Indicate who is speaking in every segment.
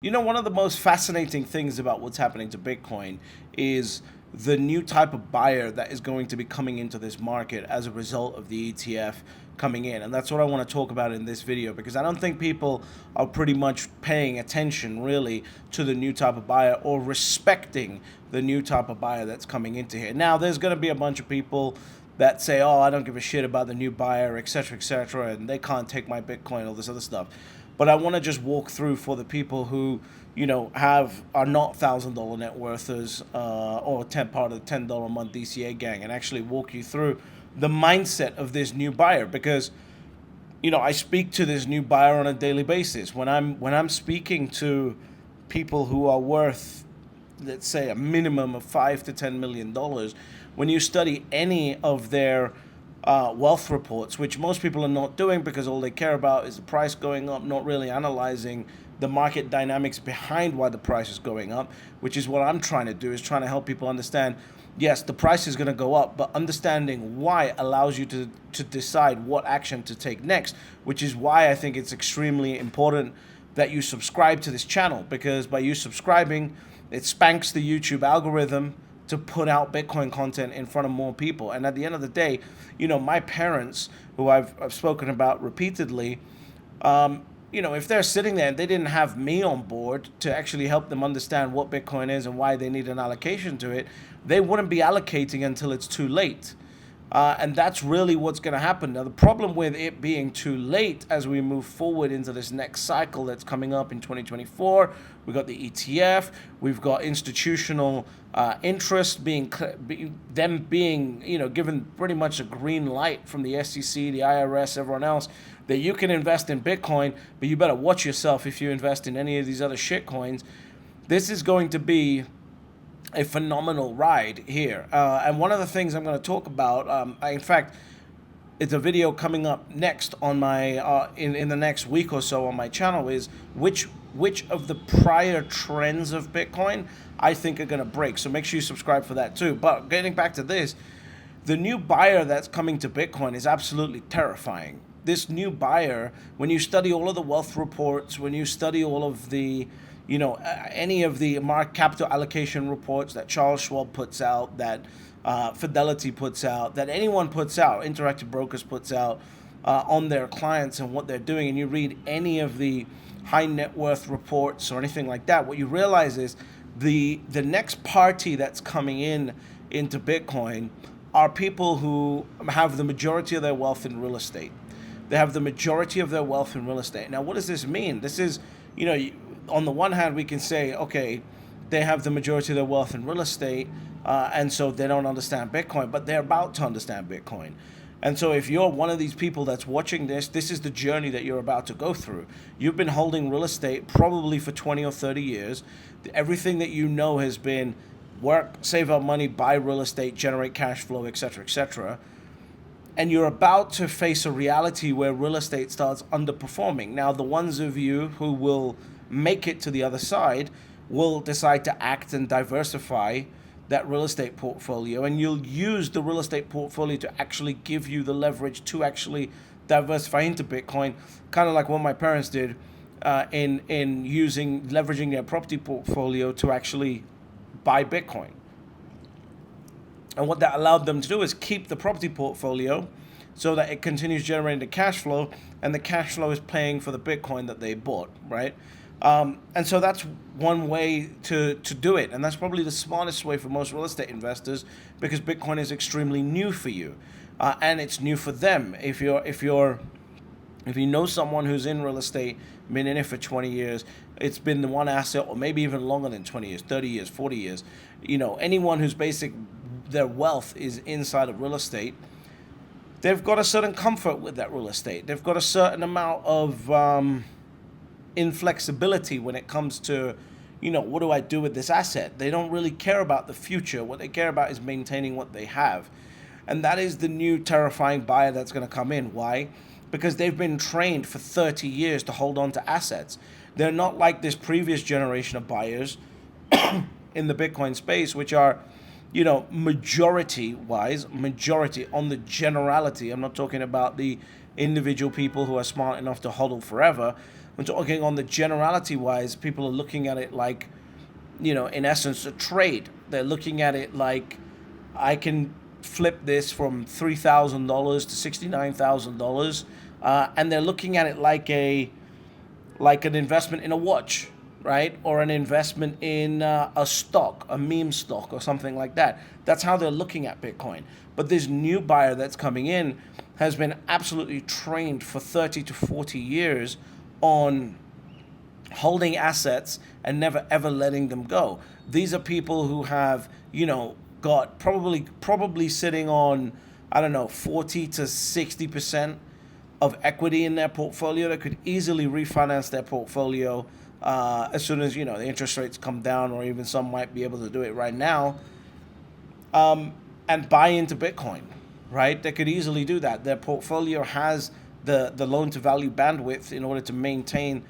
Speaker 1: You know, one of the most fascinating things about what's happening to Bitcoin is the new type of buyer that is going to be coming into this market as a result of the ETF coming in. And that's what I want to talk about in this video, because I don't think people are pretty much paying attention really to the new type of buyer or respecting the new type of buyer that's coming into here. Now, there's going to be a bunch of people that say, oh, I don't give a shit about the new buyer, etc., and they can't take my Bitcoin, all this other stuff. But I want to just walk through for the people who, are not $1,000 net worthers or part of the $10 a month DCA gang, and actually walk you through the mindset of this new buyer, because I speak to this new buyer on a daily basis. When I'm speaking to people who are worth, let's say, a minimum of $5 to $10 million, when you study any of their wealth reports, which most people are not doing because all they care about is the price going up, not really analyzing the market dynamics behind why the price is going up, which is what I'm trying to do, is trying to help people understand, yes, the price is going to go up, but understanding why allows you to decide what action to take next, which is why I think it's extremely important that you subscribe to this channel, because by you subscribing, it spanks the YouTube algorithm to put out Bitcoin content in front of more people. And at the end of the day, my parents, who I've spoken about repeatedly, if they're sitting there and they didn't have me on board to actually help them understand what Bitcoin is and why they need an allocation to it, they wouldn't be allocating until it's too late. And that's really what's going to happen. Now, the problem with it being too late as we move forward into this next cycle that's coming up in 2024, we've got the ETF, we've got institutional interest being given pretty much a green light from the SEC, the IRS, everyone else, that you can invest in Bitcoin, but you better watch yourself if you invest in any of these other shit coins. This is going to be a phenomenal ride here. And one of the things I'm going to talk about, in fact, it's a video coming up next on my in the next week or so on my channel, is which of the prior trends of Bitcoin I think are going to break. So make sure you subscribe for that too. But getting back to this, the new buyer that's coming to Bitcoin is absolutely terrifying. This new buyer, when you study all of the wealth reports, when you study all of the any of the market capital allocation reports that Charles Schwab puts out, that Fidelity puts out, that anyone puts out, Interactive Brokers puts out on their clients and what they're doing, and you read any of the high net worth reports or anything like that, what you realize is the next party that's coming into Bitcoin are people who have the majority of their wealth in real estate. They have the majority of their wealth in real estate. Now, what does this mean? This is, on the one hand, we can say, okay, they have the majority of their wealth in real estate, and so they don't understand Bitcoin, but they're about to understand Bitcoin. And so if you're one of these people that's watching this, this is the journey that you're about to go through. You've been holding real estate probably for 20 or 30 years. Everything that you know has been work, save up money, buy real estate, generate cash flow, etc., etc. And you're about to face a reality where real estate starts underperforming. Now, the ones of you who will make it to the other side will decide to act and diversify that real estate portfolio, and you'll use the real estate portfolio to actually give you the leverage to actually diversify into Bitcoin, kind of like what my parents did in leveraging their property portfolio to actually buy Bitcoin. And what that allowed them to do is keep the property portfolio so that it continues generating the cash flow, and the cash flow is paying for the Bitcoin that they bought, right? And so that's one way to do it, and that's probably the smartest way for most real estate investors, because Bitcoin is extremely new for you, and it's new for them. If you know someone who's in real estate, been in it for 20 years, it's been the one asset, or maybe even longer than 20 years, 30 years, 40 years, anyone whose their wealth is inside of real estate, they've got a certain comfort with that real estate. They've got a certain amount of inflexibility when it comes to, what do I do with this asset? They don't really care about the future. What they care about is maintaining what they have. And that is the new terrifying buyer that's going to come in. Why? Because they've been trained for 30 years to hold on to assets. They're not like this previous generation of buyers in the Bitcoin space, which are, majority on the generality. I'm not talking about the individual people who are smart enough to hodl forever. I'm talking on the generality wise. People are looking at it like, in essence, a trade. They're looking at it like, I can flip this from $3,000 to $69,000, and they're looking at it like an investment in a watch, right? Or an investment in a stock, a meme stock, or something like that. That's how they're looking at Bitcoin. But this new buyer that's coming in has been absolutely trained for 30 to 40 years on holding assets and never ever letting them go. These are people who have, got probably sitting on, I don't know, 40 to 60% of equity in their portfolio that could easily refinance their portfolio as soon as, the interest rates come down, or even some might be able to do it right now, and buy into Bitcoin, right? They could easily do that. Their portfolio has the loan to value bandwidth in order to maintain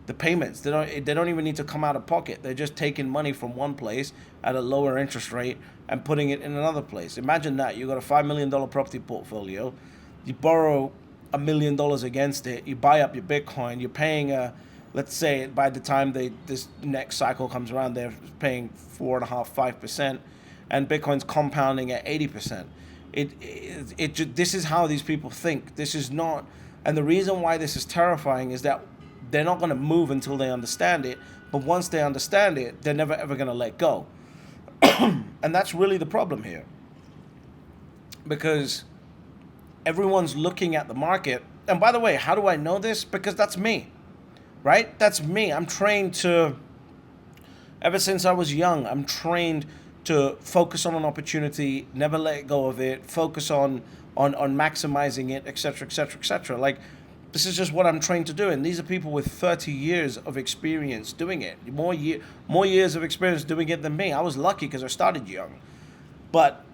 Speaker 1: the payments. They don't even need to come out of pocket. They're just taking money from one place at a lower interest rate and putting it in another place. Imagine that. You got a $5 million property portfolio. You borrow $1 million against it. You buy up your Bitcoin. You're paying let's say by the time this next cycle comes around, they're paying 4.5%, and Bitcoin's compounding at 80%. This is how these people think. This is not, and the reason why this is terrifying is that they're not going to move until they understand it. But once they understand it, they're never ever going to let go. And that's really the problem here, because everyone's looking at the market. And by the way, how do I know this? Because that's me, right? That's me. I'm trained to, ever since I was young, I'm trained to focus on an opportunity, never let go of it, focus on maximizing it, etc., etc., etc. Like, this is just what I'm trained to do. And these are people with 30 years of experience doing it. More years of experience doing it than me. I was lucky because I started young. But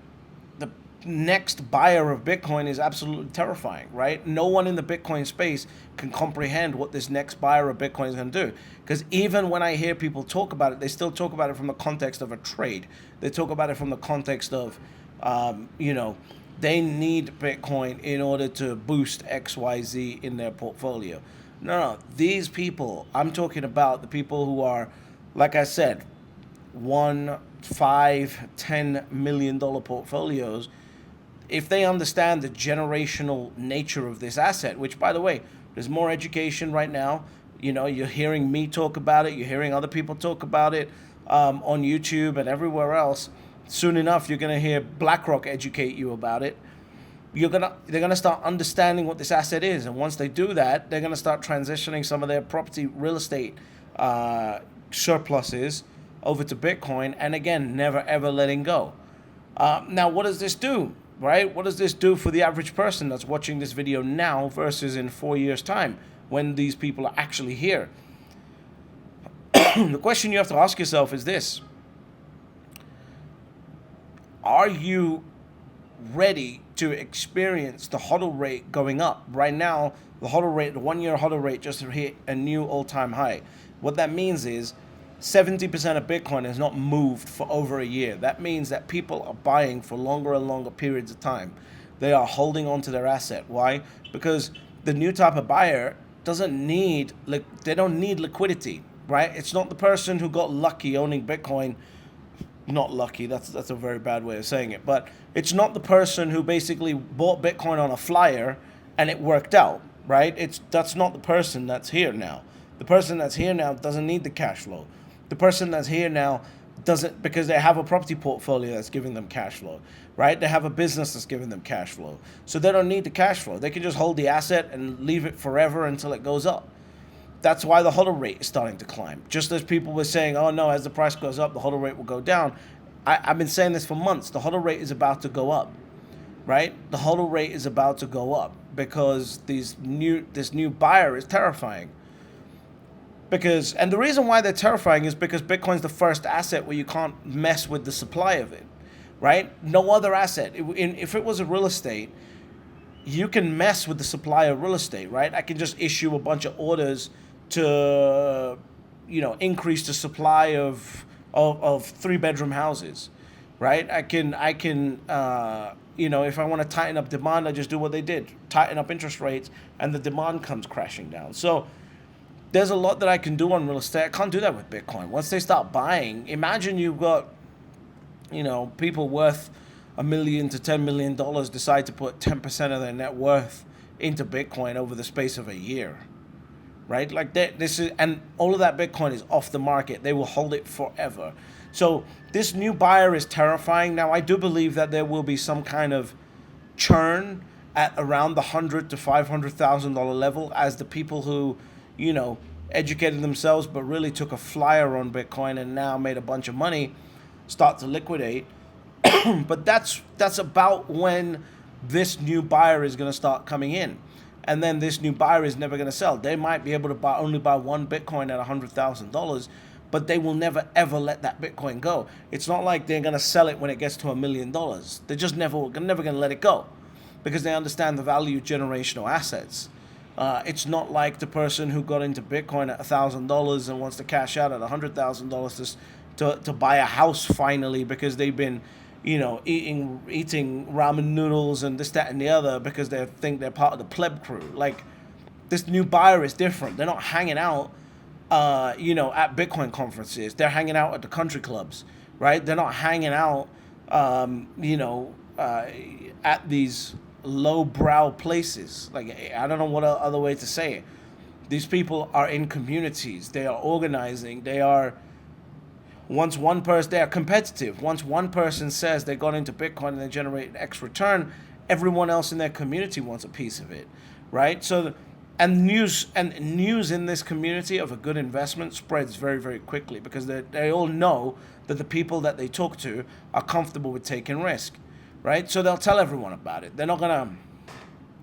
Speaker 1: the next buyer of Bitcoin is absolutely terrifying, right? No one in the Bitcoin space can comprehend what this next buyer of Bitcoin is going to do. Because even when I hear people talk about it, they still talk about it from the context of a trade. They talk about it from the context of, they need Bitcoin in order to boost XYZ in their portfolio. No, these people, I'm talking about the people who are, like I said, $1, $5, $10 million portfolios. If they understand the generational nature of this asset, which, by the way, there's more education right now. You're hearing me talk about it. You're hearing other people talk about it on YouTube and everywhere else. Soon enough, you're going to hear BlackRock educate you about it. They're gonna start understanding what this asset is, and once they do that, they're gonna start transitioning some of their property real estate surpluses over to Bitcoin, and again, never ever letting go. Now, what does this do, right? What does this do for the average person that's watching this video now versus in 4 years' time when these people are actually here? The question you have to ask yourself is this: are you ready to experience the HODL rate going up? Right now, the HODL rate, the 1 year HODL rate just hit a new all-time high. What that means is 70% of Bitcoin has not moved for over a year. That means that people are buying for longer and longer periods of time. They are holding on to their asset. Why? Because the new type of buyer they don't need liquidity, right? It's not the person who got lucky owning Bitcoin. Not lucky, that's a very bad way of saying it, but it's not the person who basically bought Bitcoin on a flyer and it worked out, right? That's not the person that's here now. The person that's here now doesn't need the cash flow. The person that's here now doesn't, because they have a property portfolio that's giving them cash flow, right? They have a business that's giving them cash flow. So they don't need the cash flow. They can just hold the asset and leave it forever until it goes up. That's why the HODL rate is starting to climb. Just as people were saying, oh no, as the price goes up, the HODL rate will go down. I've been saying this for months. The HODL rate is about to go up, right? The HODL rate is about to go up because this new buyer is terrifying. And the reason why they're terrifying is because Bitcoin's the first asset where you can't mess with the supply of it, right? No other asset. If it was a real estate, you can mess with the supply of real estate, right? I can just issue a bunch of orders to, increase the supply of 3-bedroom houses, right? I can, if I want to tighten up demand, I just do what they did, tighten up interest rates, and the demand comes crashing down. So there's a lot that I can do on real estate. I can't do that with Bitcoin. Once they start buying, imagine you've got, people worth $1 million to $10 million decide to put 10% of their net worth into Bitcoin over the space of a year, right? Like this is, and all of that Bitcoin is off the market. They will hold it forever. So this new buyer is terrifying. Now, I do believe that there will be some kind of churn at around the $100,000 to $500,000 level as the people who, educated themselves but really took a flyer on Bitcoin and now made a bunch of money start to liquidate. But that's about when this new buyer is going to start coming in. And then this new buyer is never going to sell. They might be able to only buy one Bitcoin at $100,000, but they will never ever let that Bitcoin go. It's not like they're going to sell it when it gets to $1 million. They're just never going to let it go because they understand the value of generational assets. It's not like the person who got into Bitcoin at $1,000 and wants to cash out at $100,000 to buy a house finally because they've been, eating ramen noodles and this, that, and the other because they think they're part of the pleb crew. Like, this new buyer is different. They're not hanging out, at Bitcoin conferences. They're hanging out at the country clubs, right? They're not hanging out, at these low-brow places. Like, I don't know what other way to say it. These people are in communities. They are organizing. They are competitive. Once one person says they got into Bitcoin and they generate X return, everyone else in their community wants a piece of it, right? So, and news in this community of a good investment spreads very, very quickly because they all know that the people that they talk to are comfortable with taking risk, right? So they'll tell everyone about it. They're not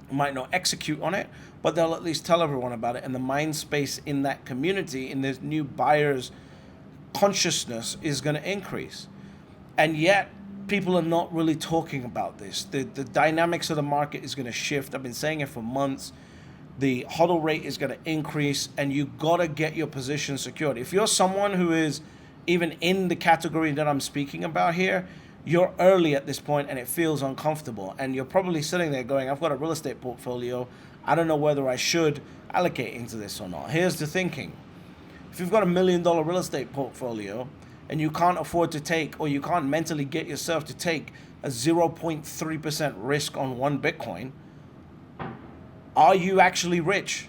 Speaker 1: might not execute on it, but they'll at least tell everyone about it. And the mind space in that community, in this new buyer's consciousness, is going to increase. And yet people are not really talking about this. The dynamics of the market is going to shift. I've been saying it for months. The HODL rate is going to increase, and you got to get your position secured. If you're someone who is even in the category that I'm speaking about here, you're early at this point and it feels uncomfortable. And you're probably sitting there going, I've got a real estate portfolio. I don't know whether I should allocate into this or not. Here's the thinking. If you've got $1 million real estate portfolio and you can't afford to take, or you can't mentally get yourself to take a 0.3% risk on one Bitcoin, are you actually rich?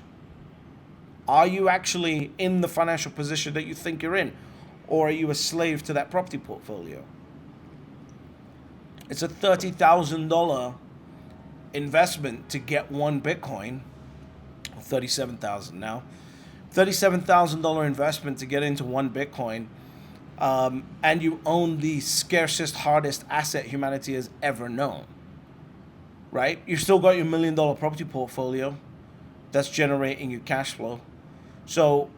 Speaker 1: Are you actually in the financial position that you think you're in? Or are you a slave to that property portfolio? It's a $30,000 investment to get one Bitcoin, $37,000 now. $37,000 investment to get into one Bitcoin, and you own the scarcest, hardest asset humanity has ever known, right? You've still got your $1 million property portfolio that's generating you cash flow. So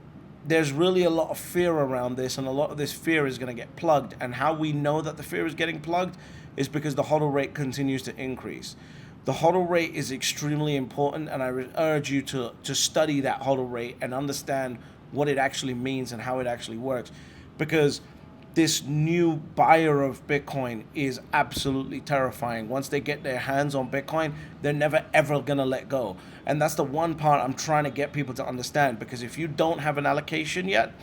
Speaker 1: there's really a lot of fear around this, and a lot of this fear is going to get plugged. And how we know that the fear is getting plugged is because the HODL rate continues to increase. The HODL rate is extremely important, and I urge you to study that HODL rate and understand what it actually means and how it actually works. Because this new buyer of Bitcoin is absolutely terrifying. Once they get their hands on Bitcoin, they're never ever going to let go. And that's the one part I'm trying to get people to understand, because if you don't have an allocation yet,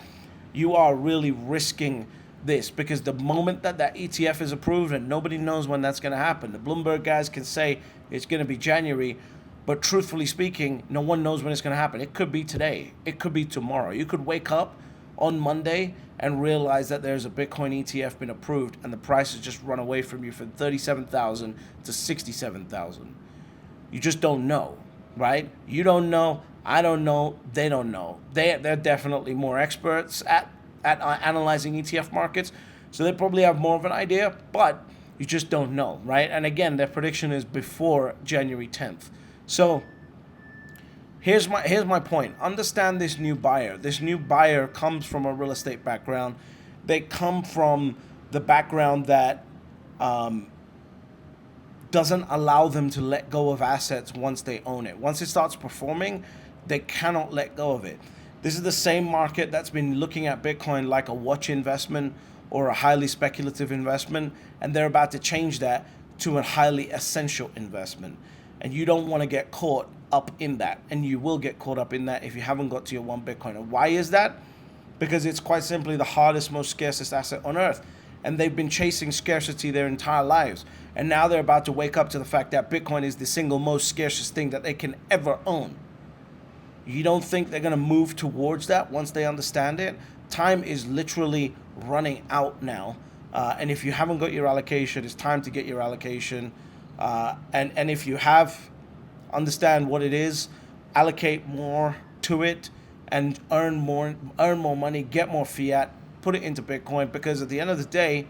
Speaker 1: you are really risking this, because the moment that ETF is approved, and nobody knows when that's going to happen. The Bloomberg guys can say it's going to be January, but truthfully speaking, no one knows when it's going to happen. It could be today. It could be tomorrow. You could wake up on Monday and realize that there's a Bitcoin ETF been approved and the price has just run away from you from 37,000 to 67,000. You just don't know, right? You don't know. I don't know. They don't know. They're definitely more experts at analyzing ETF markets, so they probably have more of an idea, but you just don't know, right? And again, their prediction is before January 10th. So here's my point. Understand this new buyer. This new buyer comes from a real estate background. They come from the background that doesn't allow them to let go of assets once they own it. Once it starts performing, they cannot let go of it. This is the same market that's been looking at Bitcoin like a watch investment or a highly speculative investment, and they're about to change that to a highly essential investment. And you don't want to get caught up in that, and you will get caught up in that if you haven't got to your one Bitcoin. And why is that? Because it's quite simply the hardest, most scarcest asset on earth. And they've been chasing scarcity their entire lives. And now they're about to wake up to the fact that Bitcoin is the single most scarcest thing that they can ever own. You don't think they're going to move towards that once they understand it? Time is literally running out now. And if you haven't got your allocation, it's time to get your allocation. And if you have, understand what it is, allocate more to it, and earn more money, get more fiat, put it into Bitcoin, because at the end of the day,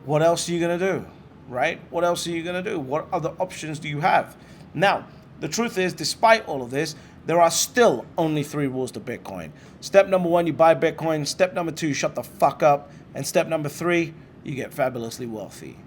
Speaker 1: what else are you going to do, right? What else are you going to do? What other options do you have? Now, the truth is, despite all of this, there are still only 3 rules to Bitcoin. Step number 1, you buy Bitcoin. Step number 2, shut the fuck up. And step number 3, you get fabulously wealthy.